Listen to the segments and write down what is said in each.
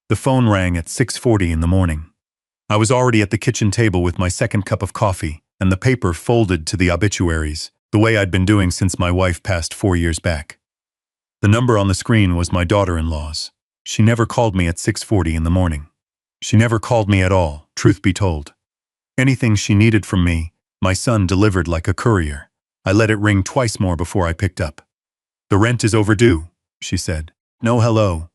The phone rang at 6:40 in the morning. I was already at the kitchen table with my second cup of coffee and the paper folded to the obituaries, the way I'd been doing since my wife passed 4 years back. The number on the screen was my daughter-in-law's. She never called me at 6:40 in the morning. She never called me at all, truth be told. Anything she needed from me, my son delivered like a courier. I let it ring twice more before I picked up. "The rent is overdue," she said. No hello.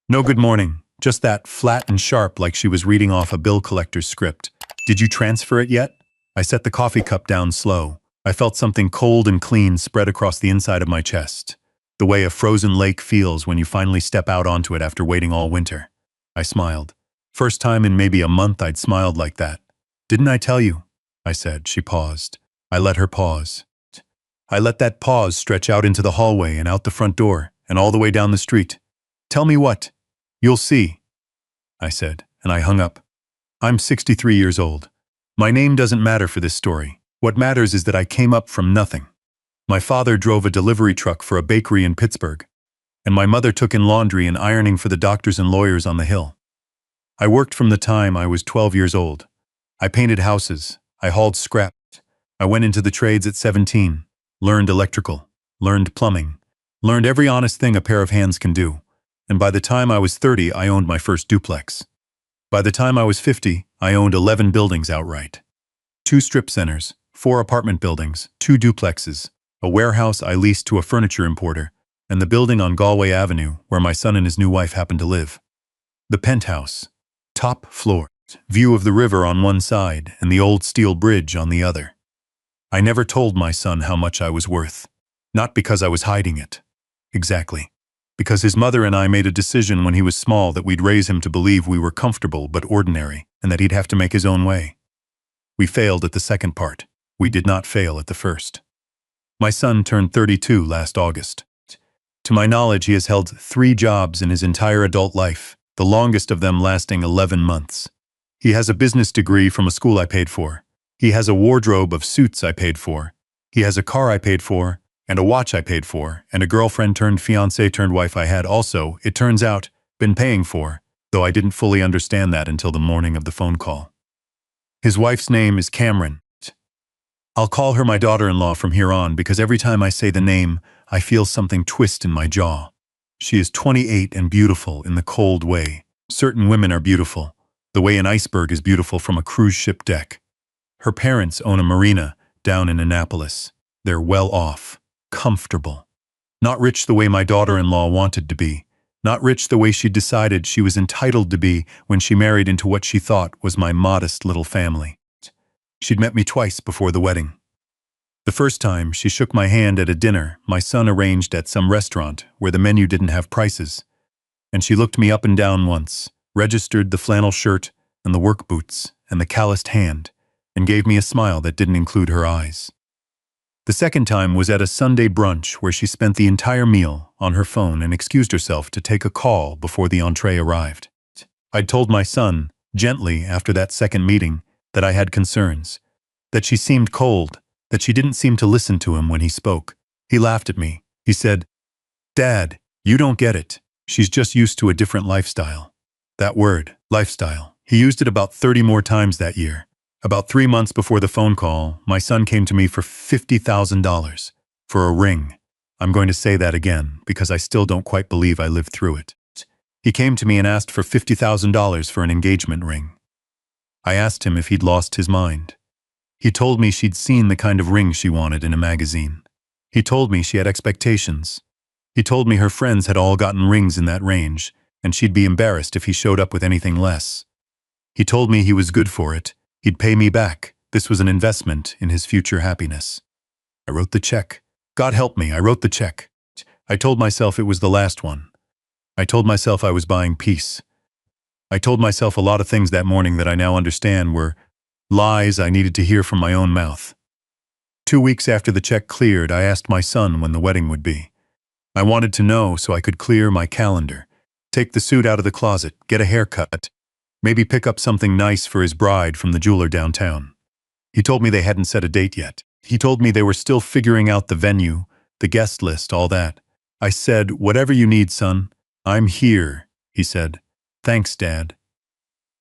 No good morning. Just that, flat and sharp like she was reading off a bill collector's script. "Did you transfer it yet?" I set the coffee cup down slow. I felt something cold and clean spread across the inside of my chest. The way a frozen lake feels when you finally step out onto it after waiting all winter. I smiled. First time in maybe a month I'd smiled like that. "Didn't I tell you?" I said. She paused. I let her pause. I let that pause stretch out into the hallway and out the front door and all the way down the street. "Tell me what?" "You'll see," I said, and I hung up. I'm 63 years old. My name doesn't matter for this story. What matters is that I came up from nothing. My father drove a delivery truck for a bakery in Pittsburgh, and my mother took in laundry and ironing for the doctors and lawyers on the Hill. I worked from the time I was 12 years old. I painted houses. I hauled scrap. I went into the trades at 17, learned electrical, learned plumbing, learned every honest thing a pair of hands can do. And by the time I was 30, I owned my first duplex. By the time I was 50, I owned 11 buildings outright. 2 strip centers, 4 apartment buildings, 2 duplexes, a warehouse I leased to a furniture importer, and the building on Galway Avenue where my son and his new wife happened to live. The penthouse, top floor, view of the river on one side and the old steel bridge on the other. I never told my son how much I was worth. Not because I was hiding it. Exactly. Because his mother and I made a decision when he was small that we'd raise him to believe we were comfortable but ordinary, and that he'd have to make his own way. We failed at the second part. We did not fail at the first. My son turned 32 last August. To my knowledge, he has held 3 jobs in his entire adult life, the longest of them lasting 11 months. He has a business degree from a school I paid for. He has a wardrobe of suits I paid for. He has a car I paid for, and a watch I paid for, and a girlfriend turned fiancée turned wife I had also, it turns out, been paying for, though I didn't fully understand that until the morning of the phone call. His wife's name is Cameron. I'll call her my daughter-in-law from here on because every time I say the name, I feel something twist in my jaw. She is 28 and beautiful in the cold way. Certain women are beautiful, the way an iceberg is beautiful from a cruise ship deck. Her parents own a marina down in Annapolis. They're well off. Comfortable. Not rich the way my daughter-in-law wanted to be. Not rich the way she decided she was entitled to be when she married into what she thought was my modest little family. She'd met me twice before the wedding. The first time, she shook my hand at a dinner my son arranged at some restaurant where the menu didn't have prices. And she looked me up and down once, registered the flannel shirt and the work boots and the calloused hand, and gave me a smile that didn't include her eyes. The second time was at a Sunday brunch where she spent the entire meal on her phone and excused herself to take a call before the entree arrived. I'd told my son, gently after that second meeting, that I had concerns, that she seemed cold, that she didn't seem to listen to him when he spoke. He laughed at me. He said, "Dad, you don't get it. She's just used to a different lifestyle." That word, lifestyle, he used it about 30 more times that year. About 3 months before the phone call, my son came to me for $50,000 for a ring. I'm going to say that again because I still don't quite believe I lived through it. He came to me and asked for $50,000 for an engagement ring. I asked him if he'd lost his mind. He told me she'd seen the kind of ring she wanted in a magazine. He told me she had expectations. He told me her friends had all gotten rings in that range, and she'd be embarrassed if he showed up with anything less. He told me he was good for it. He'd pay me back. This was an investment in his future happiness. I wrote the check. God help me, I wrote the check. I told myself it was the last one. I told myself I was buying peace. I told myself a lot of things that morning that I now understand were lies I needed to hear from my own mouth. 2 weeks after the check cleared, I asked my son when the wedding would be. I wanted to know so I could clear my calendar, take the suit out of the closet, get a haircut, maybe pick up something nice for his bride from the jeweler downtown. He told me they hadn't set a date yet. He told me they were still figuring out the venue, the guest list, all that. I said, "Whatever you need, son. I'm here," he said. Thanks, Dad.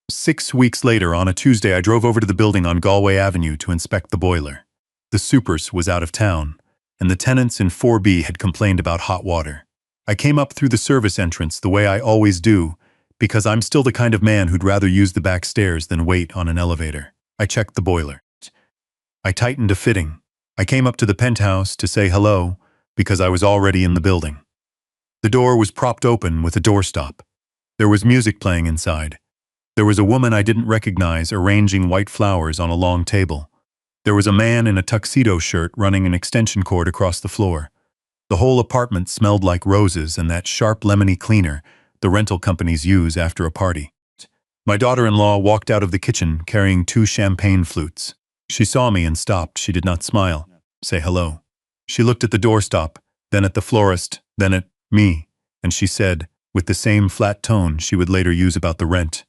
6 weeks later, on a Tuesday, I drove over to the building on Galway Avenue to inspect the boiler. The supers was out of town, and the tenants in 4B had complained about hot water. I came up through the service entrance the way I always do, because I'm still the kind of man who'd rather use the back stairs than wait on an elevator. I checked the boiler. I tightened a fitting. I came up to the penthouse to say hello, because I was already in the building. The door was propped open with a doorstop. There was music playing inside. There was a woman I didn't recognize arranging white flowers on a long table. There was a man in a tuxedo shirt running an extension cord across the floor. The whole apartment smelled like roses and that sharp lemony cleaner the rental companies use after a party. My daughter-in-law walked out of the kitchen carrying 2 champagne flutes. She saw me and stopped. She did not smile, say hello. She looked at the doorstop, then at the florist, then at me, and she said, with the same flat tone she would later use about the rent,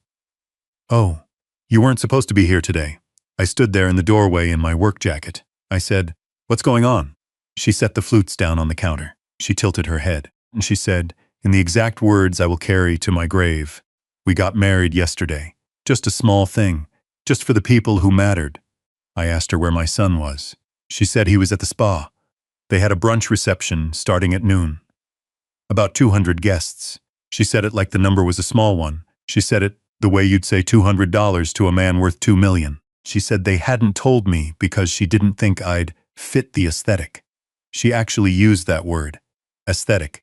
"Oh, you weren't supposed to be here today." I stood there in the doorway in my work jacket. I said, "What's going on?" She set the flutes down on the counter. She tilted her head, and she said, in the exact words I will carry to my grave, "We got married yesterday. Just a small thing. Just for the people who mattered." I asked her where my son was. She said he was at the spa. They had a brunch reception starting at noon. About 200 guests. She said it like the number was a small one. She said it the way you'd say $200 to a man worth $2 million. She said they hadn't told me because she didn't think I'd fit the aesthetic. She actually used that word, aesthetic.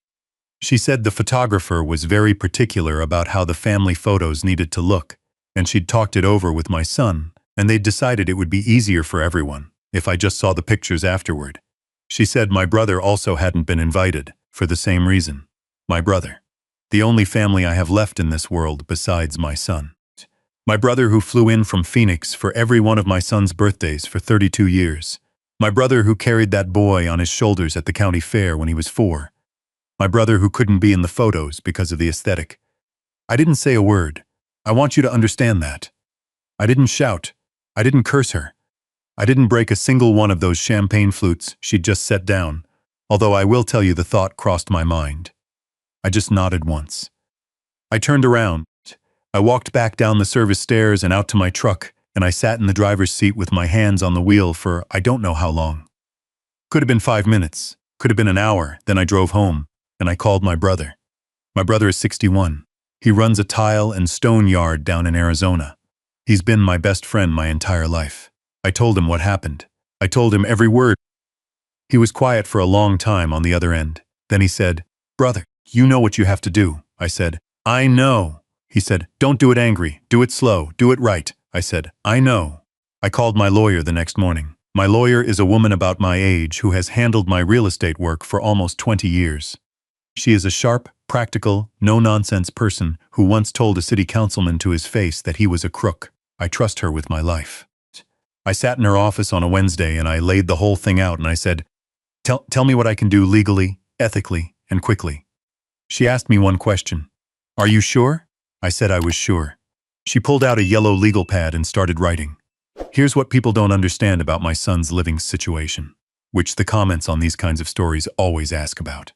She said the photographer was very particular about how the family photos needed to look, and she'd talked it over with my son, and they'd decided it would be easier for everyone if I just saw the pictures afterward. She said my brother also hadn't been invited, for the same reason. My brother. The only family I have left in this world besides my son. My brother who flew in from Phoenix for every one of my son's birthdays for 32 years. My brother who carried that boy on his shoulders at the county fair when he was 4. My brother who couldn't be in the photos because of the aesthetic. I didn't say a word. I want you to understand that. I didn't shout. I didn't curse her. I didn't break a single one of those champagne flutes she'd just set down, although I will tell you the thought crossed my mind. I just nodded once. I turned around. I walked back down the service stairs and out to my truck, and I sat in the driver's seat with my hands on the wheel for I don't know how long. Could have been 5 minutes, could have been an hour, then I drove home, and I called my brother. My brother is 61. He runs a tile and stone yard down in Arizona. He's been my best friend my entire life. I told him what happened. I told him every word. He was quiet for a long time on the other end. Then he said, "Brother, you know what you have to do." I said, "I know." He said, "Don't do it angry. Do it slow. Do it right." I said, "I know." I called my lawyer the next morning. My lawyer is a woman about my age who has handled my real estate work for almost 20 years. She is a sharp, practical, no-nonsense person who once told a city councilman to his face that he was a crook. I trust her with my life. I sat in her office on a Wednesday and I laid the whole thing out and I said, Tell me what I can do legally, ethically, and quickly." She asked me one question. "Are you sure?" I said I was sure. She pulled out a yellow legal pad and started writing. Here's what people don't understand about my son's living situation, which the comments on these kinds of stories always ask about.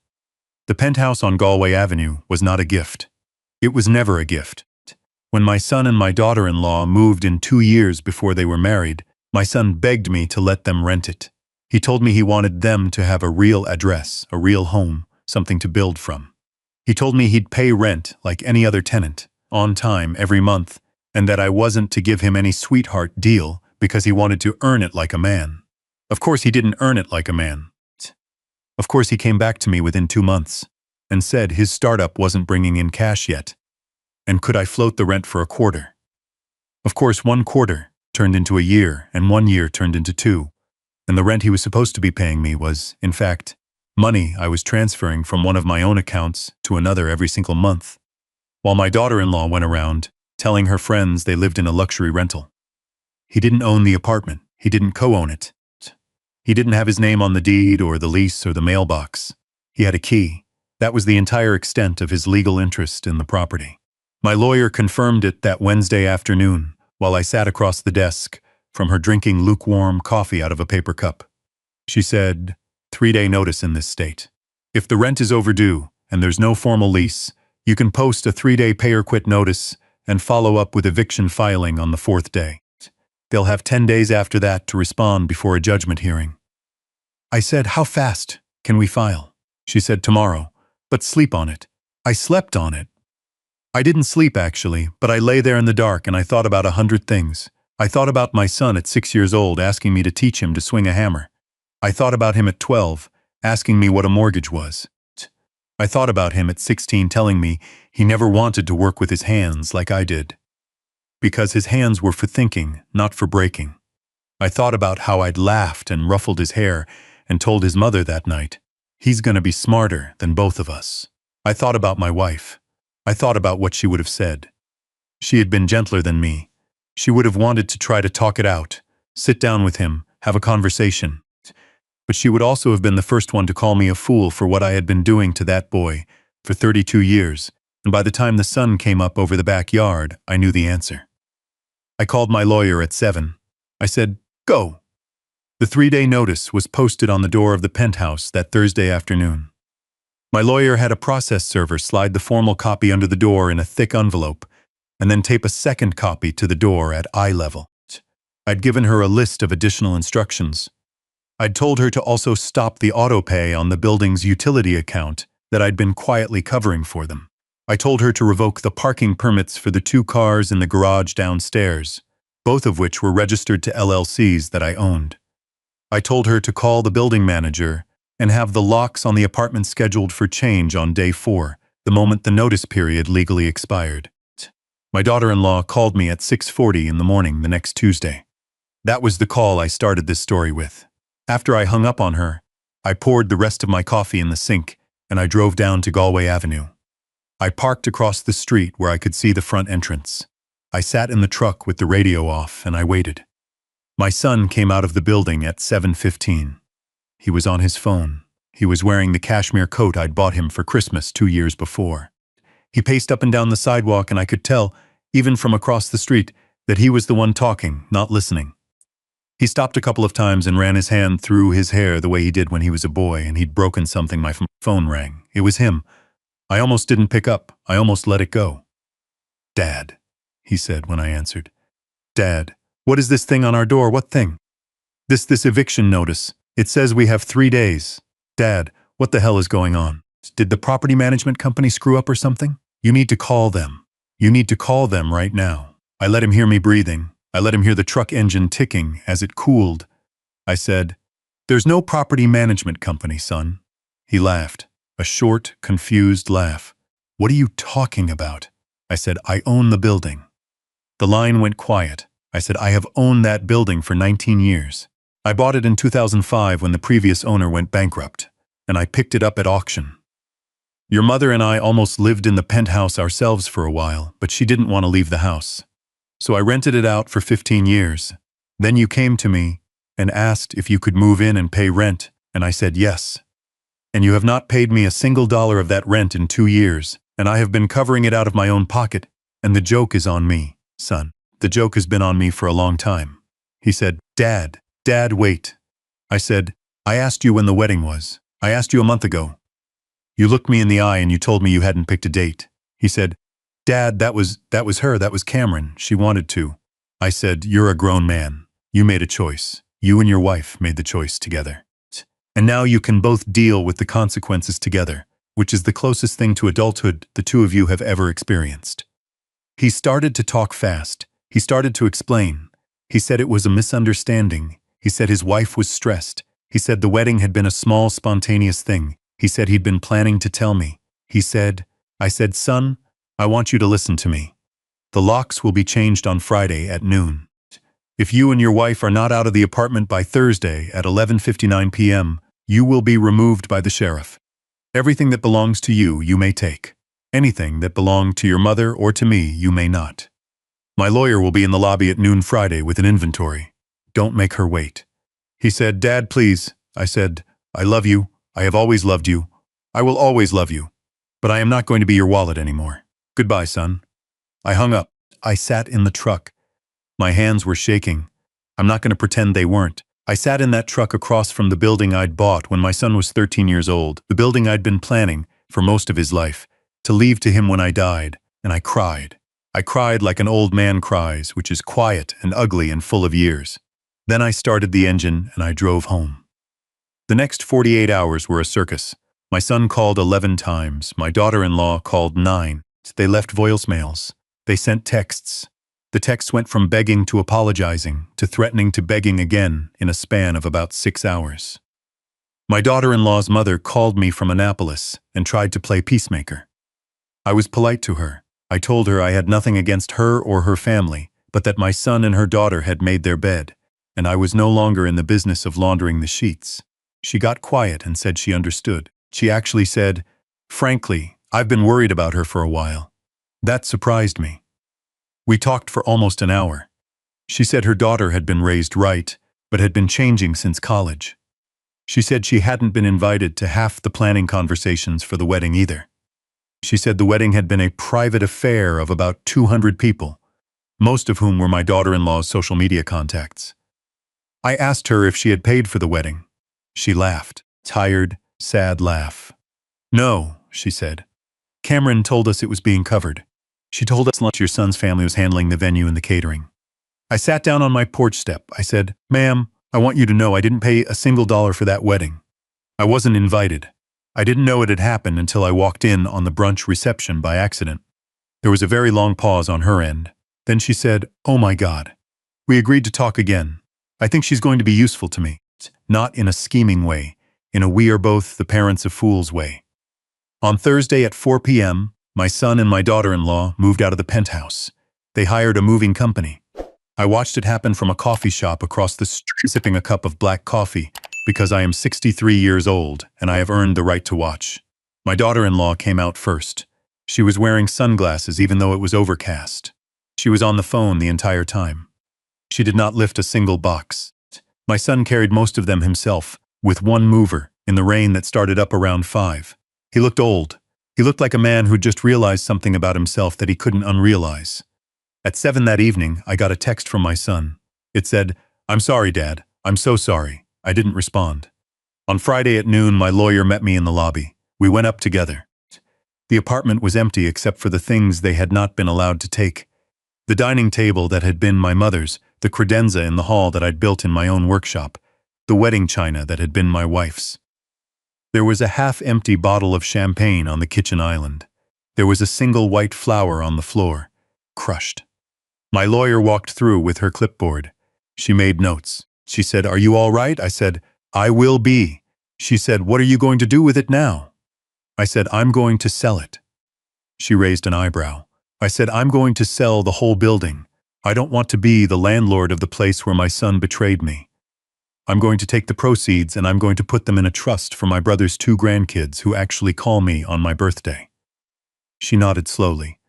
The penthouse on Galway Avenue was not a gift. It was never a gift. When my son and my daughter-in-law moved in 2 years before they were married, my son begged me to let them rent it. He told me he wanted them to have a real address, a real home, something to build from. He told me he'd pay rent like any other tenant, on time every month, and that I wasn't to give him any sweetheart deal because he wanted to earn it like a man. Of course he didn't earn it like a man. Of course he came back to me within 2 months and said his startup wasn't bringing in cash yet, and could I float the rent for a quarter. Of course 1 quarter turned into a year, and 1 year turned into 2, and the rent he was supposed to be paying me was, in fact, money I was transferring from one of my own accounts to another every single month, while my daughter-in-law went around telling her friends they lived in a luxury rental. He didn't own the apartment. He didn't co-own it. He didn't have his name on the deed or the lease or the mailbox. He had a key. That was the entire extent of his legal interest in the property. My lawyer confirmed it that Wednesday afternoon while I sat across the desk from her drinking lukewarm coffee out of a paper cup. She said, 3-day notice in this state. If the rent is overdue and there's no formal lease, You can post a 3-day pay or quit notice and follow up with eviction filing on the 4th day. They'll have 10 days after that to respond before a judgment hearing. I said, how fast can we file? She said, tomorrow, but sleep on it. I slept on it. I didn't sleep actually, but I lay there in the dark and I thought about 100 things. I thought about my son at 6 years old asking me to teach him to swing a hammer. I thought about him at 12, asking me what a mortgage was. I thought about him at 16 telling me he never wanted to work with his hands like I did. Because his hands were for thinking, not for breaking. I thought about how I'd laughed and ruffled his hair and told his mother that night, he's gonna be smarter than both of us. I thought about my wife. I thought about what she would have said. She had been gentler than me. She would have wanted to try to talk it out, sit down with him, have a conversation. But she would also have been the first one to call me a fool for what I had been doing to that boy for 32 years, and by the time the sun came up over the backyard, I knew the answer. I called my lawyer at 7. I said, go. The 3-day notice was posted on the door of the penthouse that Thursday afternoon. My lawyer had a process server slide the formal copy under the door in a thick envelope, and then tape a second copy to the door at eye level. I'd given her a list of additional instructions. I'd told her to also stop the autopay on the building's utility account that I'd been quietly covering for them. I told her to revoke the parking permits for the 2 cars in the garage downstairs, both of which were registered to LLCs that I owned. I told her to call the building manager and have the locks on the apartment scheduled for change on day 4, the moment the notice period legally expired. My daughter-in-law called me at 6:40 in the morning the next Tuesday. That was the call I started this story with. After I hung up on her, I poured the rest of my coffee in the sink and I drove down to Galway Avenue. I parked across the street where I could see the front entrance. I sat in the truck with the radio off and I waited. My son came out of the building at 7:15. He was on his phone. He was wearing the cashmere coat I'd bought him for Christmas 2 years before. He paced up and down the sidewalk and I could tell, even from across the street, that he was the one talking, not listening. He stopped a couple of times and ran his hand through his hair the way he did when he was a boy and he'd broken something. My phone rang. It was him. I almost didn't pick up. I almost let it go. Dad, he said when I answered. Dad, what is this thing on our door? What thing? This eviction notice. It says we have 3 days. Dad, what the hell is going on? Did the property management company screw up or something? You need to call them. You need to call them right now. I let him hear me breathing. I let him hear the truck engine ticking as it cooled. I said, there's no property management company, son. He laughed, a short, confused laugh. What are you talking about? I said, I own the building. The line went quiet. I said, I have owned that building for 19 years. I bought it in 2005 when the previous owner went bankrupt, and I picked it up at auction. Your mother and I almost lived in the penthouse ourselves for a while, but she didn't want to leave the house. So I rented it out for 15 years. Then you came to me and asked if you could move in and pay rent, and I said yes. And you have not paid me a single dollar of that rent in 2 years, and I have been covering it out of my own pocket, and the joke is on me, son. The joke has been on me for a long time. He said, Dad, wait. I said, I asked you when the wedding was. I asked you a month ago. You looked me in the eye and you told me you hadn't picked a date. He said, Dad, that was her, that was Cameron. She wanted to. I said, you're a grown man. You made a choice. You and your wife made the choice together. And now you can both deal with the consequences together, which is the closest thing to adulthood the two of you have ever experienced. He started to talk fast. He started to explain. He said it was a misunderstanding. He said his wife was stressed. He said the wedding had been a small, spontaneous thing. He said he'd been planning to tell me. I said, son, I want you to listen to me. The locks will be changed on Friday at noon. If you and your wife are not out of the apartment by Thursday at 11:59 p.m., you will be removed by the sheriff. Everything that belongs to you, you may take. Anything that belonged to your mother or to me, you may not. My lawyer will be in the lobby at noon Friday with an inventory. Don't make her wait. He said, Dad, please. I said, I love you. I have always loved you. I will always love you. But I am not going to be your wallet anymore. Goodbye, son. I hung up. I sat in the truck. My hands were shaking. I'm not going to pretend they weren't. I sat in that truck across from the building I'd bought when my son was 13 years old, the building I'd been planning for most of his life, to leave to him when I died, and I cried. I cried like an old man cries, which is quiet and ugly and full of years. Then I started the engine and I drove home. The next 48 hours were a circus. My son called 11 times. My daughter-in-law called 9. They left voicemails. They sent texts. The texts went from begging to apologizing to threatening to begging again in a span of about 6 hours. My daughter-in-law's mother called me from Annapolis and tried to play peacemaker. I was polite to her. I told her I had nothing against her or her family, but that my son and her daughter had made their bed, and I was no longer in the business of laundering the sheets. She got quiet and said she understood. She actually said, "Frankly, I've been worried about her for a while." That surprised me. We talked for almost an hour. She said her daughter had been raised right, but had been changing since college. She said she hadn't been invited to half the planning conversations for the wedding either. She said the wedding had been a private affair of about 200 people, most of whom were my daughter-in-law's social media contacts. I asked her if she had paid for the wedding. She laughed, tired, sad laugh. "No," she said. "Cameron told us it was being covered. She told us your son's family was handling the venue and the catering." I sat down on my porch step. I said, "Ma'am, I want you to know I didn't pay a single dollar for that wedding. I wasn't invited. I didn't know it had happened until I walked in on the brunch reception by accident." There was a very long pause on her end. Then she said, "Oh my God. We agreed to talk again. I think she's going to be useful to me. Not in a scheming way, in a we are both the parents of fools way." On Thursday at 4 p.m., my son and my daughter-in-law moved out of the penthouse. They hired a moving company. I watched it happen from a coffee shop across the street, sipping a cup of black coffee, because I am 63 years old and I have earned the right to watch. My daughter-in-law came out first. She was wearing sunglasses even though it was overcast. She was on the phone the entire time. She did not lift a single box. My son carried most of them himself, with one mover, in the rain that started up around 5. He looked old. He looked like a man who'd just realized something about himself that he couldn't unrealize. At 7 that evening, I got a text from my son. It said, "I'm sorry, Dad. I'm so sorry." I didn't respond. On Friday at noon, my lawyer met me in the lobby. We went up together. The apartment was empty except for the things they had not been allowed to take. The dining table that had been my mother's, the credenza in the hall that I'd built in my own workshop, the wedding china that had been my wife's. There was a half-empty bottle of champagne on the kitchen island. There was a single white flower on the floor, crushed. My lawyer walked through with her clipboard. She made notes. She said, "Are you all right?" I said, "I will be." She said, "What are you going to do with it now?" I said, "I'm going to sell it." She raised an eyebrow. I said, "I'm going to sell the whole building. I don't want to be the landlord of the place where my son betrayed me. I'm going to take the proceeds and I'm going to put them in a trust for my brother's 2 grandkids who actually call me on my birthday." She nodded slowly.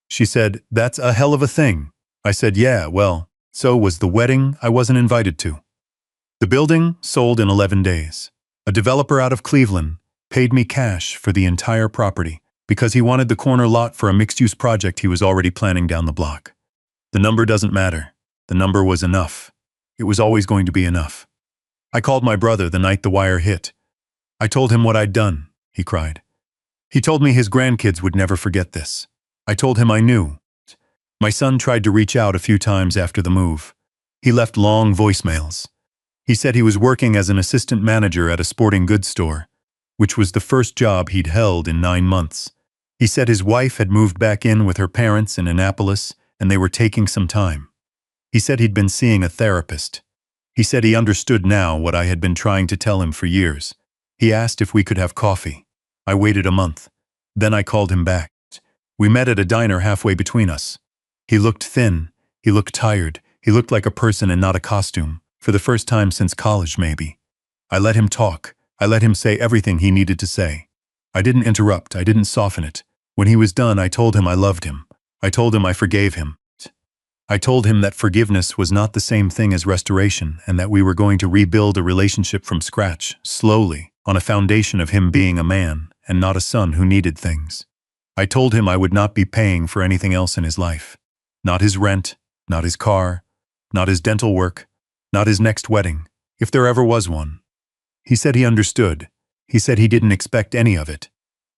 She said, "That's a hell of a thing." I said, "Yeah, well, so was the wedding I wasn't invited to." The building sold in 11 days. A developer out of Cleveland paid me cash for the entire property because he wanted the corner lot for a mixed-use project he was already planning down the block. The number doesn't matter. The number was enough. It was always going to be enough. I called my brother the night the wire hit. I told him what I'd done. He cried. He told me his grandkids would never forget this. I told him I knew. My son tried to reach out a few times after the move. He left long voicemails. He said he was working as an assistant manager at a sporting goods store, which was the first job he'd held in 9 months. He said his wife had moved back in with her parents in Annapolis and they were taking some time. He said he'd been seeing a therapist. He said he understood now what I had been trying to tell him for years. He asked if we could have coffee. I waited a month. Then I called him back. We met at a diner halfway between us. He looked thin. He looked tired. He looked like a person and not a costume, for the first time since college maybe. I let him talk. I let him say everything he needed to say. I didn't interrupt. I didn't soften it. When he was done, I told him I loved him. I told him I forgave him. I told him that forgiveness was not the same thing as restoration and that we were going to rebuild a relationship from scratch, slowly, on a foundation of him being a man and not a son who needed things. I told him I would not be paying for anything else in his life. Not his rent, not his car, not his dental work, not his next wedding, if there ever was one. He said he understood. He said he didn't expect any of it.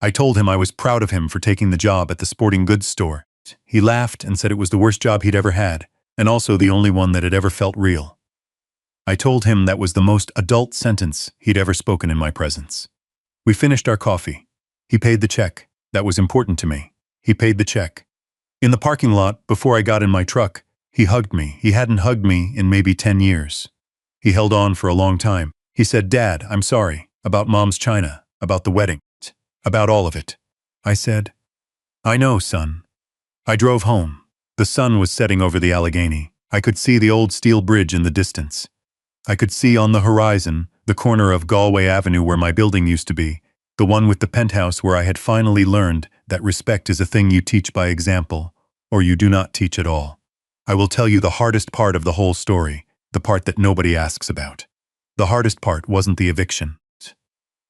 I told him I was proud of him for taking the job at the sporting goods store. He laughed and said it was the worst job he'd ever had, and also the only one that had ever felt real. I told him that was the most adult sentence he'd ever spoken in my presence. We finished our coffee. He paid the check. That was important to me. He paid the check. In the parking lot, before I got in my truck, he hugged me. He hadn't hugged me in maybe 10 years. He held on for a long time. He said, "Dad, I'm sorry. About Mom's china. About the wedding. About all of it." I said, "I know, son." I drove home. The sun was setting over the Allegheny. I could see the old steel bridge in the distance. I could see on the horizon the corner of Galway Avenue where my building used to be, the one with the penthouse where I had finally learned that respect is a thing you teach by example, or you do not teach at all. I will tell you the hardest part of the whole story, the part that nobody asks about. The hardest part wasn't the eviction.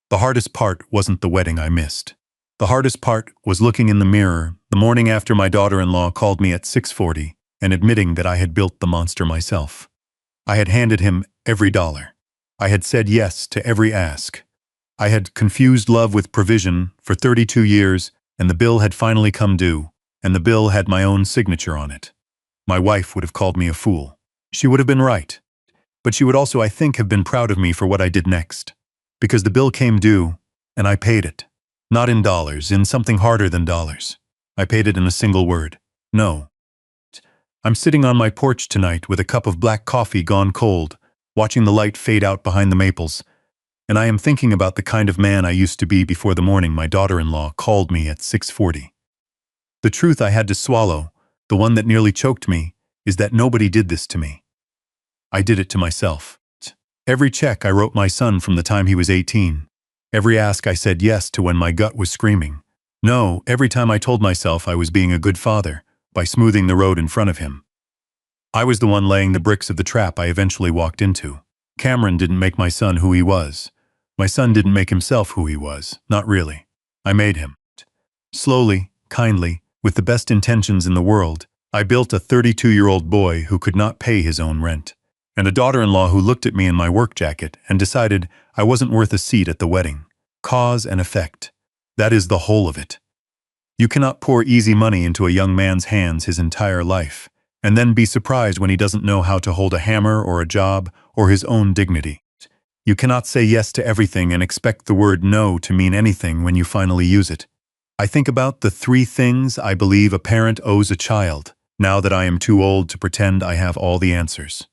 The hardest part wasn't the wedding I missed. The hardest part was looking in the mirror the morning after my daughter-in-law called me at 6:40 and admitting that I had built the monster myself. I had handed him every dollar. I had said yes to every ask. I had confused love with provision for 32 years, and the bill had finally come due, and the bill had my own signature on it. My wife would have called me a fool. She would have been right. But she would also, I think, have been proud of me for what I did next. Because the bill came due, and I paid it. Not in dollars, in something harder than dollars. I paid it in a single word. No. I'm sitting on my porch tonight with a cup of black coffee gone cold, watching the light fade out behind the maples, and I am thinking about the kind of man I used to be before the morning my daughter-in-law called me at 6:40. The truth I had to swallow, the one that nearly choked me, is that nobody did this to me. I did it to myself. Every check I wrote my son from the time he was 18. Every ask I said yes to when my gut was screaming. No, every time I told myself I was being a good father by smoothing the road in front of him. I was the one laying the bricks of the trap I eventually walked into. Cameron didn't make my son who he was. My son didn't make himself who he was. Not really. I made him. Slowly, kindly, with the best intentions in the world, I built a 32-year-old boy who could not pay his own rent, and a daughter-in-law who looked at me in my work jacket and decided I wasn't worth a seat at the wedding. Cause and effect. That is the whole of it. You cannot pour easy money into a young man's hands his entire life, and then be surprised when he doesn't know how to hold a hammer or a job or his own dignity. You cannot say yes to everything and expect the word no to mean anything when you finally use it. I think about the 3 things I believe a parent owes a child, now that I am too old to pretend I have all the answers.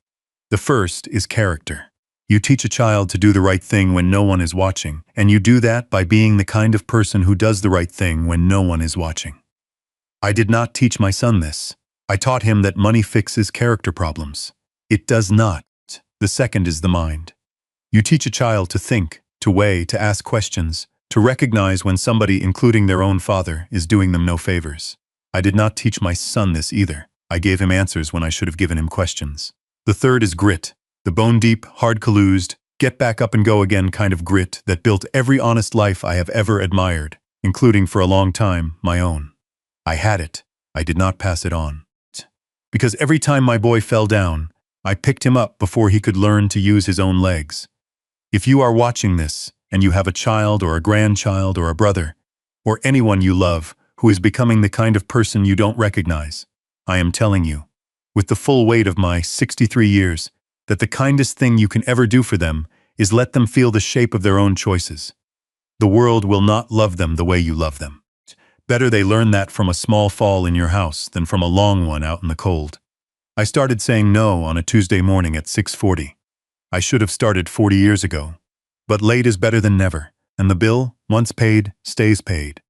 The first is character. You teach a child to do the right thing when no one is watching, and you do that by being the kind of person who does the right thing when no one is watching. I did not teach my son this. I taught him that money fixes character problems. It does not. The second is the mind. You teach a child to think, to weigh, to ask questions, to recognize when somebody, including their own father, is doing them no favors. I did not teach my son this either. I gave him answers when I should have given him questions. The third is grit, the bone-deep, hard-collused, get-back-up-and-go-again kind of grit that built every honest life I have ever admired, including, for a long time, my own. I had it. I did not pass it on. Because every time my boy fell down, I picked him up before he could learn to use his own legs. If you are watching this, and you have a child or a grandchild or a brother, or anyone you love who is becoming the kind of person you don't recognize, I am telling you, with the full weight of my 63 years, that the kindest thing you can ever do for them is let them feel the shape of their own choices. The world will not love them the way you love them. Better they learn that from a small fall in your house than from a long one out in the cold. I started saying no on a Tuesday morning at 6:40. I should have started 40 years ago. But late is better than never, and the bill, once paid, stays paid.